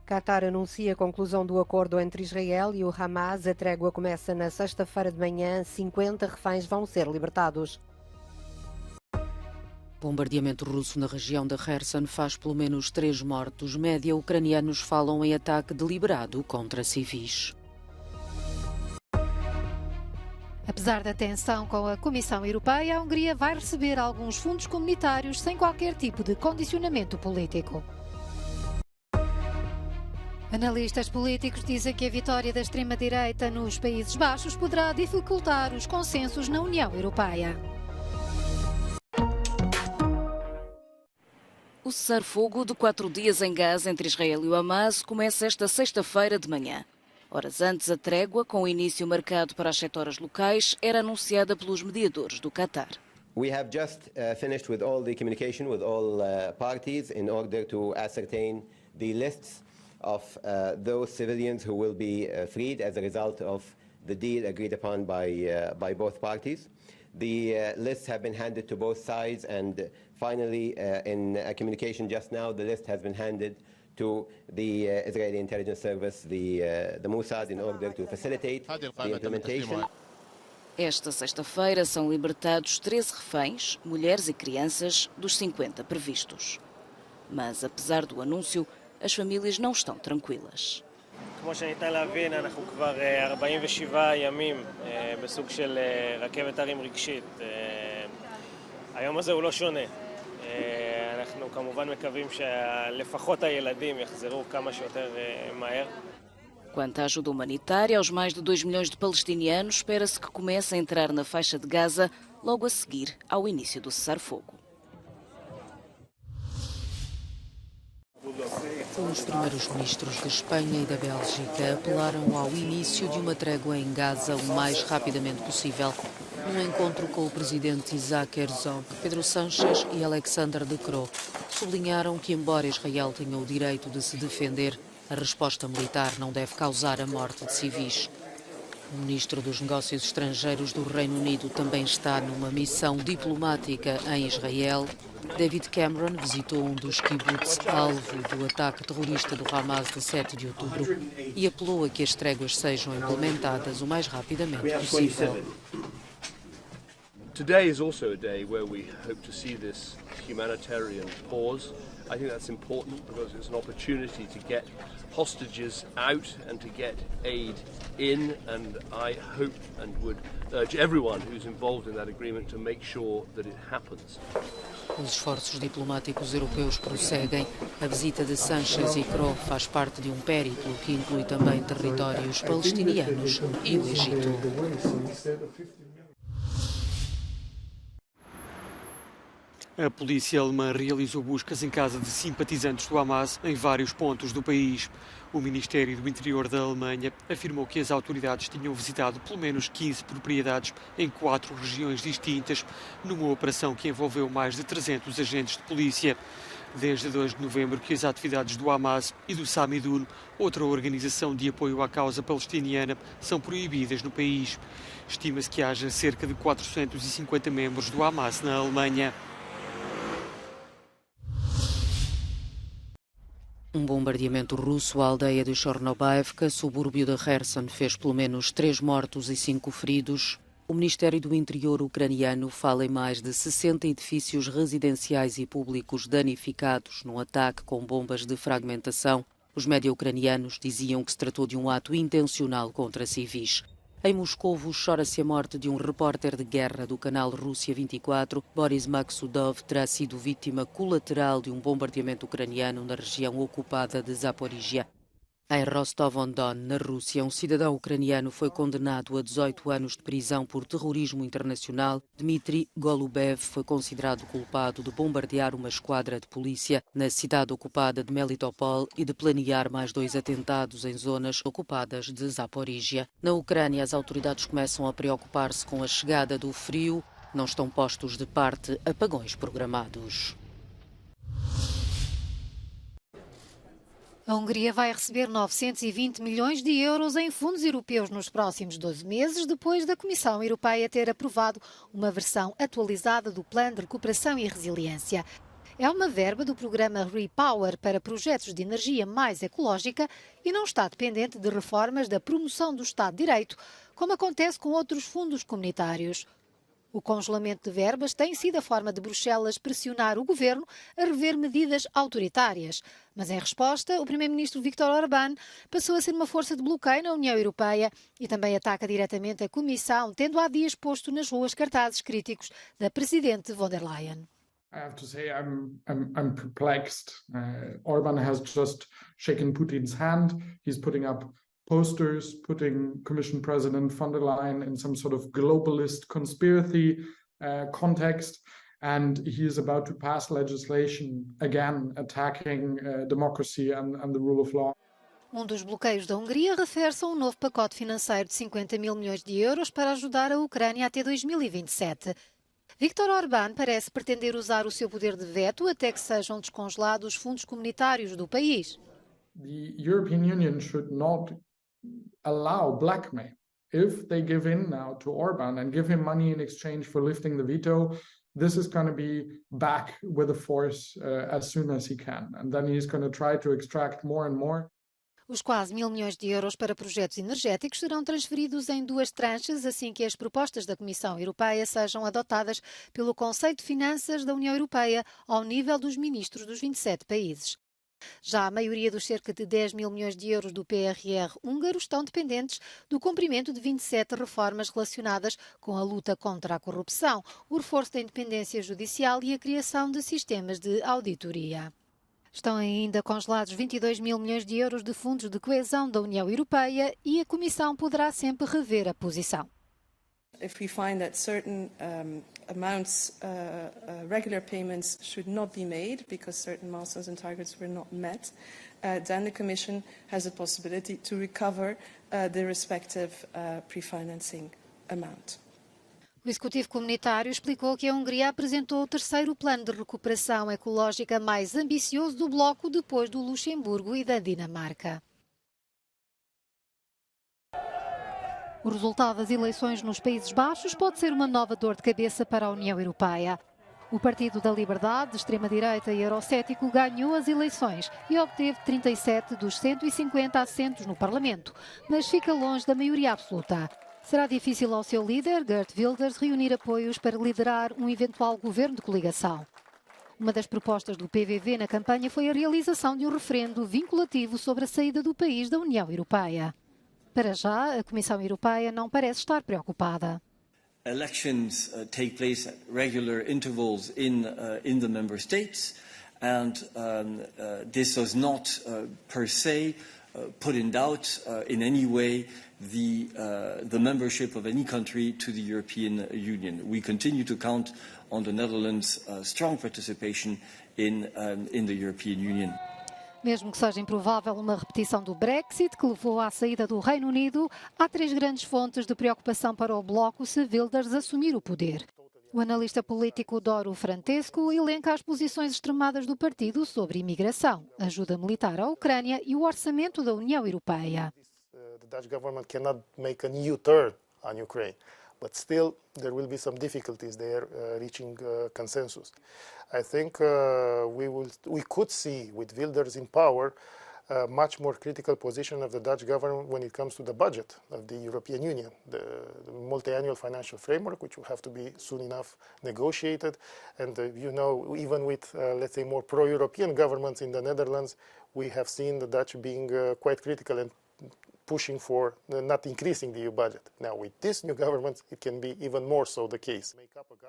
Qatar anuncia a conclusão do acordo entre Israel e o Hamas. A trégua começa na sexta-feira de manhã. 50 reféns vão ser libertados. Bombardeamento russo na região de Kherson faz pelo menos 3 mortos. Média ucranianos falam em ataque deliberado contra civis. Apesar da tensão com a Comissão Europeia, a Hungria vai receber alguns fundos comunitários sem qualquer tipo de condicionamento político. Analistas políticos dizem que a vitória da extrema-direita nos Países Baixos poderá dificultar os consensos na União Europeia. O cessar-fogo de 4 dias em Gaza entre Israel e o Hamas começa esta sexta-feira de manhã. Horas antes, a trégua, com o início marcado para as 7 horas locais, era anunciada pelos mediadores do Qatar. We have just finished with all the communication with all parties in order to ascertain the lists of those civilians who will be freed as a result of the deal agreed upon by both parties. The lists have been handed to both sides, and finally, in a communication just now, the list has been handed to the Israeli intelligence service, the Mossad, in order to facilitate the implementation. Esta sexta-feira são libertados 13 reféns, mulheres e crianças, dos 50 previstos. Mas, apesar do anúncio, as famílias não estão tranquilas. כמו שניתן להבין, אנחנו כבר 47 ימים בסוג של רכבת הרים רגשית. היום הזה הוא לא שונה. אנחנו כמובן מקווים שלפחות הילדים יחזרו כמה שיותר מהר. Quanto à ajuda humanitária, aos mais de 2 milhões de palestinianos, espera-se que comece a entrar na faixa de Gaza logo a seguir ao início do cessar-fogo. Os primeiros ministros de Espanha e da Bélgica apelaram ao início de uma trégua em Gaza o mais rapidamente possível, num encontro com o presidente Isaac Herzog. Pedro Sánchez e Alexander De Croo sublinharam que, embora Israel tenha o direito de se defender, a resposta militar não deve causar a morte de civis. O ministro dos Negócios Estrangeiros do Reino Unido também está numa missão diplomática em Israel. David Cameron visitou um dos kibbutz alvo do ataque terrorista do Hamas de 7 de outubro e apelou a que as tréguas sejam implementadas o mais rapidamente possível. Today is also a day where we hope to see this humanitarian pause. I think that's important because it's an opportunity to get hostages out and to get aid in, and I hope and would urge everyone who's involved in that agreement to make sure that it happens. Os esforços diplomáticos europeus prosseguem. A visita de Sánchez e Croo faz parte de um périplo que inclui também territórios palestinianos e o Egito. A polícia alemã realizou buscas em casa de simpatizantes do Hamas em vários pontos do país. O Ministério do Interior da Alemanha afirmou que as autoridades tinham visitado pelo menos 15 propriedades em 4 regiões distintas, numa operação que envolveu mais de 300 agentes de polícia. Desde 2 de novembro que as atividades do Hamas e do Samidun, outra organização de apoio à causa palestiniana, são proibidas no país. Estima-se que haja cerca de 450 membros do Hamas na Alemanha. Um bombardeamento russo à aldeia de Chornobaivka, subúrbio de Kherson, fez pelo menos 3 mortos e 5 feridos. O Ministério do Interior ucraniano fala em mais de 60 edifícios residenciais e públicos danificados num ataque com bombas de fragmentação. Os média ucranianos diziam que se tratou de um ato intencional contra civis. Em Moscovo, chora-se a morte de um repórter de guerra do canal Rússia 24. Boris Maksudov terá sido vítima colateral de um bombardeamento ucraniano na região ocupada de Zaporizhia. Em Rostov-on-Don, na Rússia, um cidadão ucraniano foi condenado a 18 anos de prisão por terrorismo internacional. Dmitry Golubev foi considerado culpado de bombardear uma esquadra de polícia na cidade ocupada de Melitopol e de planear mais 2 atentados em zonas ocupadas de Zaporizhia. Na Ucrânia, as autoridades começam a preocupar-se com a chegada do frio. Não estão postos de parte apagões programados. A Hungria vai receber 920 milhões de euros em fundos europeus nos próximos 12 meses, depois da Comissão Europeia ter aprovado uma versão atualizada do Plano de Recuperação e Resiliência. É uma verba do programa RePower para projetos de energia mais ecológica e não está dependente de reformas da promoção do Estado de Direito, como acontece com outros fundos comunitários. O congelamento de verbas tem sido a forma de Bruxelas pressionar o governo a rever medidas autoritárias. Mas, em resposta, o primeiro-ministro Viktor Orbán passou a ser uma força de bloqueio na União Europeia e também ataca diretamente a Comissão, tendo há dias posto nas ruas cartazes críticos da presidente von der Leyen. I have to say I'm perplexed. Orban has just shaken Putin's hand. He's putting up posters, putting Commission President von der Leyen in some sort of globalist conspiracy context, and he is about to pass legislation again attacking democracy and the rule of law. Um dos bloqueios da Hungria refere-se a um novo pacote financeiro de 50 mil milhões de euros para ajudar a Ucrânia até 2027. Viktor Orbán parece pretender usar o seu poder de veto até que sejam descongelados os fundos comunitários do país. The European Union should not allow blackmail. If they give in now to Orban and give him money in exchange for lifting the veto, this is going to be back with a force as soon as he can. And then he's going to try to extract more and more. Os quase 1.000 milhões de euros para projetos energéticos serão transferidos em 2 tranches assim que as propostas da Comissão Europeia sejam adotadas pelo Conselho de Finanças da União Europeia ao nível dos ministros dos 27 países. Já a maioria dos cerca de 10 mil milhões de euros do PRR húngaro estão dependentes do cumprimento de 27 reformas relacionadas com a luta contra a corrupção, o reforço da independência judicial e a criação de sistemas de auditoria. Estão ainda congelados 22 mil milhões de euros de fundos de coesão da União Europeia e a Comissão poderá sempre rever a posição. If we find that certain amounts, regular payments should not be made because certain milestones and targets were not met, then the Commission has a possibility to recover the respective pre-financing amount. O Executivo Comunitário explicou que a Hungria apresentou o terceiro plano de recuperação ecológica mais ambicioso do bloco depois do Luxemburgo e da Dinamarca. O resultado das eleições nos Países Baixos pode ser uma nova dor de cabeça para a União Europeia. O Partido da Liberdade, de extrema-direita e eurocético, ganhou as eleições e obteve 37 dos 150 assentos no Parlamento, mas fica longe da maioria absoluta. Será difícil ao seu líder, Geert Wilders, reunir apoios para liderar um eventual governo de coligação. Uma das propostas do PVV na campanha foi a realização de um referendo vinculativo sobre a saída do país da União Europeia. Para já, a Comissão Europeia não parece estar preocupada. Elections take place at regular intervals in the member states, and this does not per se put in doubt in any way the membership of any country to the European Union. We continue to count on the Netherlands' strong participation in the European Union. Mesmo que seja improvável uma repetição do Brexit, que levou à saída do Reino Unido, há 3 grandes fontes de preocupação para o Bloco se Wilders assumir o poder. O analista político Doro Frantescu elenca as posições extremadas do partido sobre imigração, ajuda militar à Ucrânia e o orçamento da União Europeia. The Dutch government cannot make an U-turn on Ukraine, but still there will be some difficulties there reaching consensus. I think we could see with Wilders in power a much more critical position of the Dutch government when it comes to the budget of the European Union, the multi-annual financial framework, which will have to be soon enough negotiated. And you know, even with, let's say, more pro-European governments in the Netherlands, we have seen the Dutch being quite critical and pushing for not increasing the EU budget. Now, with this new government, it can be even more so the case.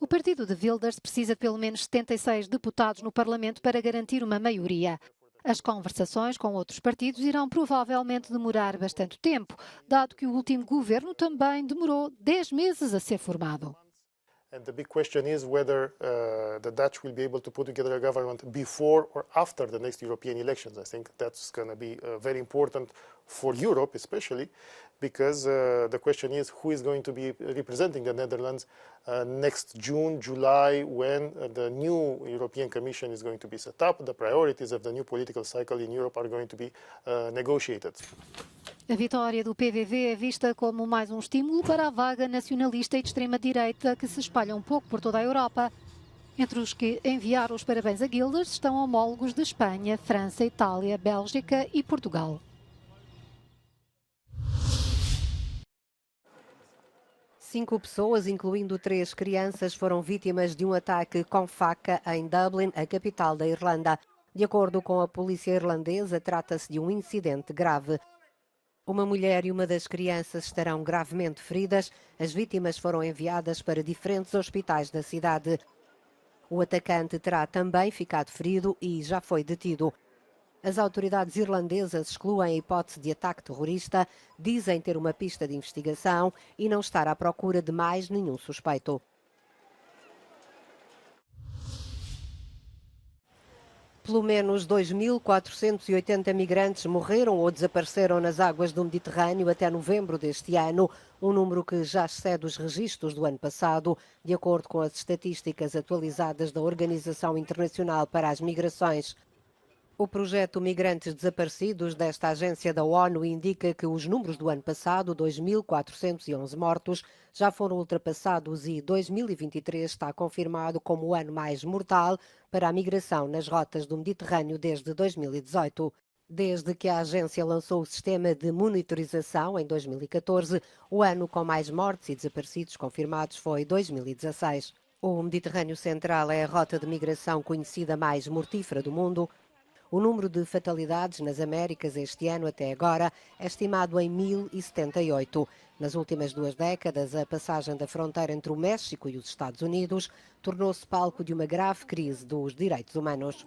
O partido de Wilders precisa de pelo menos 76 deputados no Parlamento para garantir uma maioria. As conversações com outros partidos irão provavelmente demorar bastante tempo, dado que o último governo também demorou 10 meses a ser formado. And the big question is whether the Dutch will be able to put together a government before or after the next European elections. I think that's going to be very important for Europe, especially, because the question is who is going to be representing the Netherlands next June, July, when the new European Commission is going to be set up. The priorities of the new political cycle in Europe are going to be negotiated. A vitória do PVV é vista como mais um estímulo para a vaga nacionalista e de extrema-direita que se espalha um pouco por toda a Europa. Entre os que enviaram os parabéns a Guelders estão homólogos de Espanha, França, Itália, Bélgica e Portugal. Cinco pessoas, incluindo 3 crianças, foram vítimas de um ataque com faca em Dublin, a capital da Irlanda. De acordo com a polícia irlandesa, trata-se de um incidente grave. Uma mulher e uma das crianças estarão gravemente feridas. As vítimas foram enviadas para diferentes hospitais da cidade. O atacante terá também ficado ferido e já foi detido. As autoridades irlandesas excluem a hipótese de ataque terrorista, dizem ter uma pista de investigação e não estar à procura de mais nenhum suspeito. Pelo menos 2.480 migrantes morreram ou desapareceram nas águas do Mediterrâneo até novembro deste ano, um número que já excede os registros do ano passado, de acordo com as estatísticas atualizadas da Organização Internacional para as Migrações. O projeto Migrantes Desaparecidos desta agência da ONU indica que os números do ano passado, 2.411 mortos, já foram ultrapassados e 2023 está confirmado como o ano mais mortal para a migração nas rotas do Mediterrâneo desde 2018. Desde que a agência lançou o sistema de monitorização em 2014, o ano com mais mortes e desaparecidos confirmados foi 2016. O Mediterrâneo Central é a rota de migração conhecida mais mortífera do mundo. O número de fatalidades nas Américas este ano até agora é estimado em 1.078. Nas últimas 2 décadas, a passagem da fronteira entre o México e os Estados Unidos tornou-se palco de uma grave crise dos direitos humanos.